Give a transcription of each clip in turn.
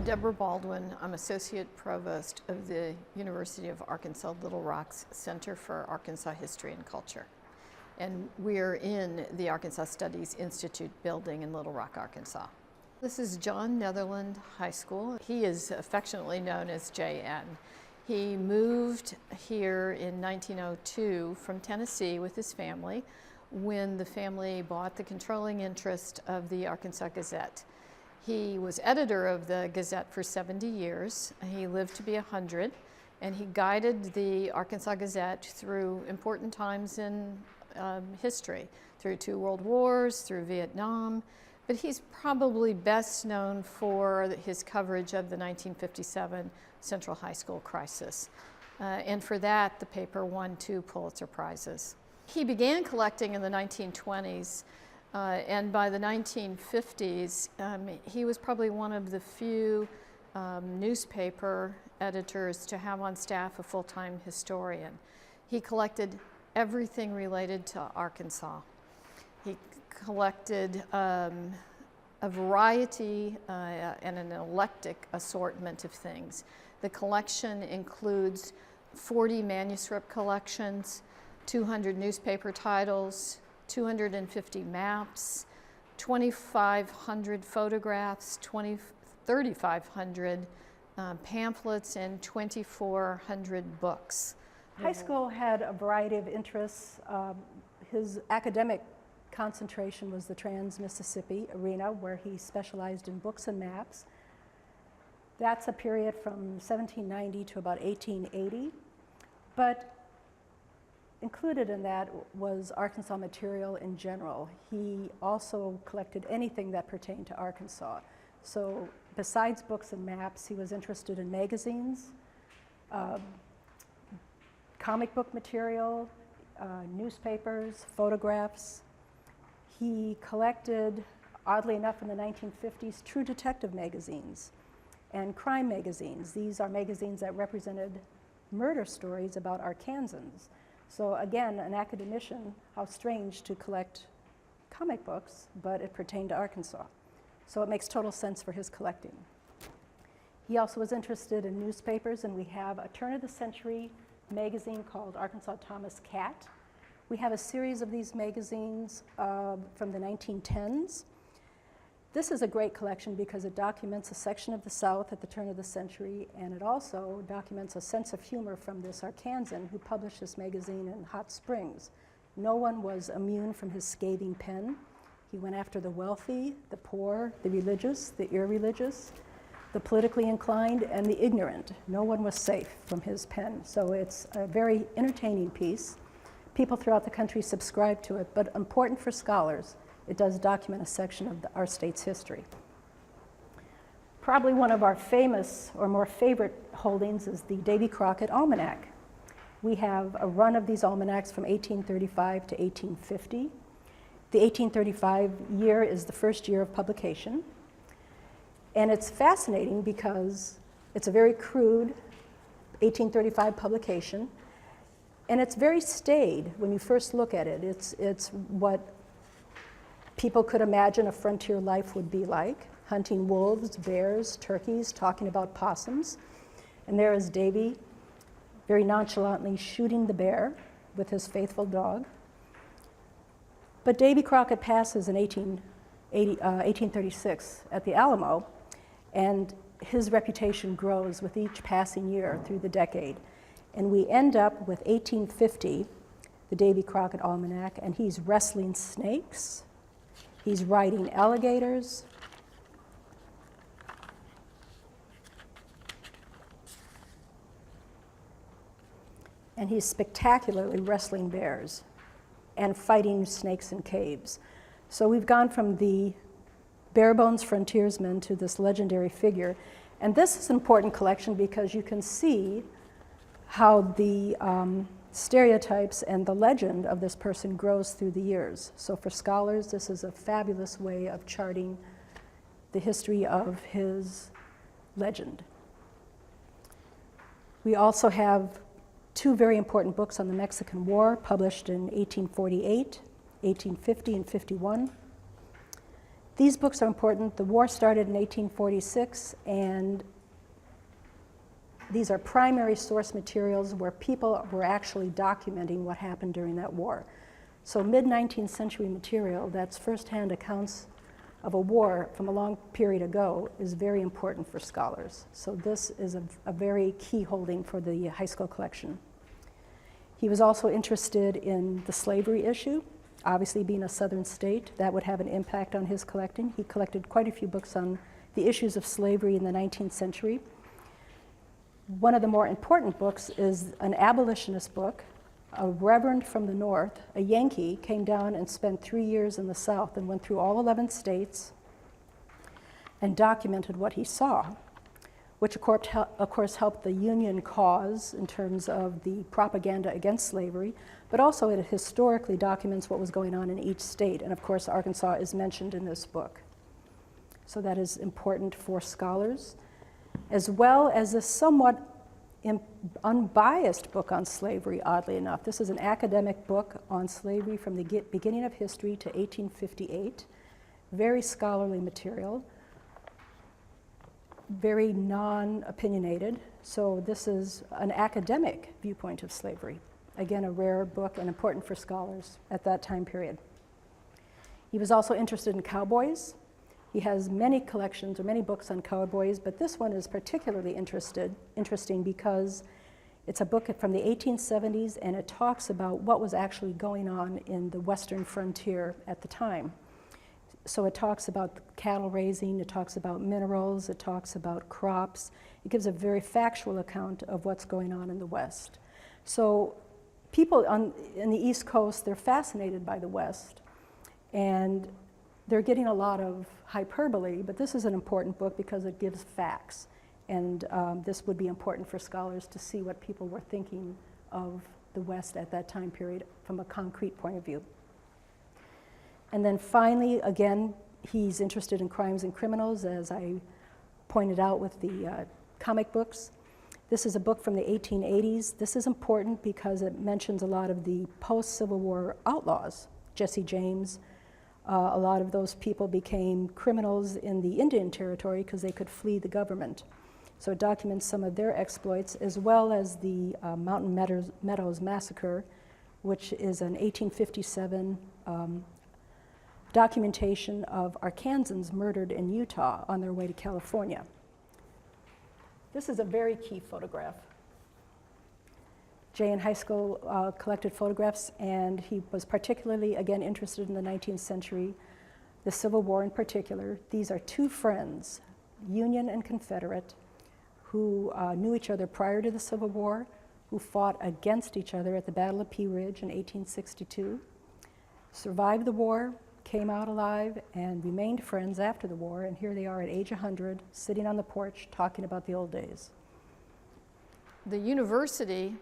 Deborah Baldwin. I'm Associate Provost of the University of Arkansas Little Rock's Center for Arkansas History and Culture. And we're in the Arkansas Studies Institute building in Little Rock, Arkansas. This is John Netherland High School. He is affectionately known as JN. He moved here in 1902 from Tennessee with his family when the family bought the controlling interest of the Arkansas Gazette. He was editor of the Gazette for 70 years. He lived to be 100, and he guided the Arkansas Gazette through important times in history, through 2 world wars, through Vietnam, but he's probably best known for his coverage of the 1957 Central High School crisis. And for that, the paper won 2 Pulitzer Prizes. He began collecting in the 1920s, and by the 1950s, he was probably one of the few newspaper editors to have on staff a full-time historian. He collected everything related to Arkansas. He collected a variety and an eclectic assortment of things. The collection includes 40 manuscript collections, 200 newspaper titles, 250 maps, 2,500 photographs, 3,500 pamphlets, and 2,400 books. Heiskell had a variety of interests. His academic concentration was the Trans-Mississippi arena, where he specialized in books and maps. That's a period from 1790 to about 1880. But included in that was Arkansas material in general. He also collected anything that pertained to Arkansas. So besides books and maps, he was interested in magazines, comic book material, newspapers, photographs. He collected, oddly enough, in the 1950s, true detective magazines and crime magazines. These are magazines that represented murder stories about Arkansans. So again, an academician, how strange to collect comic books, but it pertained to Arkansas. So it makes total sense for his collecting. He also was interested in newspapers, and we have a turn-of-the-century magazine called Arkansas Thomas Cat. We have a series of these magazines from the 1910s. This is a great collection because it documents a section of the South at the turn of the century, and it also documents a sense of humor from this Arkansan who published this magazine in Hot Springs. No one was immune from his scathing pen. He went after the wealthy, the poor, the religious, the irreligious, the politically inclined, and the ignorant. No one was safe from his pen. So it's a very entertaining piece. People throughout the country subscribe to it, but important for scholars, it does document a section of our state's history. Probably one of our famous or more favorite holdings is the Davy Crockett Almanac. We have a run of these almanacs from 1835 to 1850. The 1835 year is the first year of publication. And it's fascinating because it's a very crude 1835 publication, and it's very staid when you first look at it. It's what people could imagine a frontier life would be like, hunting wolves, bears, turkeys, talking about possums. And there is Davy very nonchalantly shooting the bear with his faithful dog. But Davy Crockett passes in 1836 at the Alamo, and his reputation grows with each passing year through the decade. And we end up with 1850, the Davy Crockett Almanac, and he's wrestling snakes, he's riding alligators, and he's spectacularly wrestling bears and fighting snakes in caves. So we've gone from the bare-bones frontiersman to this legendary figure. And this is an important collection because you can see how the stereotypes and the legend of this person grows through the years. So for scholars, this is a fabulous way of charting the history of his legend. We also have 2 very important books on the Mexican War, published in 1848, 1850, and 51. These books are important. The war started in 1846, and these are primary source materials where people were actually documenting what happened during that war. So mid-19th century material that's firsthand accounts of a war from a long period ago is very important for scholars. So this is a very key holding for the Heiskell collection. He was also interested in the slavery issue. Obviously, being a southern state, that would have an impact on his collecting. He collected quite a few books on the issues of slavery in the 19th century. One of the more important books is an abolitionist book. A reverend from the North, a Yankee, came down and spent 3 years in the South and went through all 11 states and documented what he saw, which of course helped the Union cause in terms of the propaganda against slavery, but also it historically documents what was going on in each state. And of course, Arkansas is mentioned in this book. So that is important for scholars, as well as a somewhat unbiased book on slavery, oddly enough. This is an academic book on slavery from the beginning of history to 1858. Very scholarly material, very non-opinionated. So this is an academic viewpoint of slavery. Again, a rare book and important for scholars at that time period. He was also interested in cowboys. He has many collections or many books on cowboys, but this one is particularly interesting because it's a book from the 1870s, and it talks about what was actually going on in the western frontier at the time. So it talks about cattle raising, it talks about minerals, it talks about crops. It gives a very factual account of what's going on in the West. So people in the East Coast, they're fascinated by the West, and they're getting a lot of hyperbole, but this is an important book because it gives facts. And this would be important for scholars to see what people were thinking of the West at that time period from a concrete point of view. And then finally, again, he's interested in crimes and criminals, as I pointed out with the comic books. This is a book from the 1880s. This is important because it mentions a lot of the post-Civil War outlaws, Jesse James. A lot of those people became criminals in the Indian Territory because they could flee the government. So it documents some of their exploits, as well as the Mountain Meadows Massacre, which is an 1857 documentation of Arkansans murdered in Utah on their way to California. This is a very key photograph. Jay and Heiskell collected photographs, and he was particularly, again, interested in the 19th century, the Civil War in particular. These are two friends, Union and Confederate, who knew each other prior to the Civil War, who fought against each other at the Battle of Pea Ridge in 1862, survived the war, came out alive, and remained friends after the war, and here they are at age 100, sitting on the porch talking about the old days. The university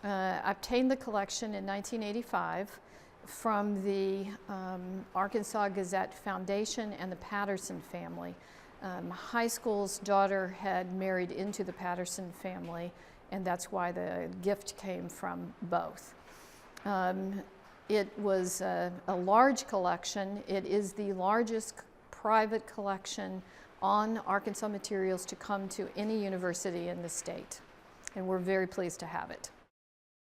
obtained the collection in 1985 from the Arkansas Gazette Foundation and the Patterson family. Heiskell's daughter had married into the Patterson family, and that's why the gift came from both. It was a large collection. It is the largest private collection on Arkansas materials to come to any university in the state, and we're very pleased to have it.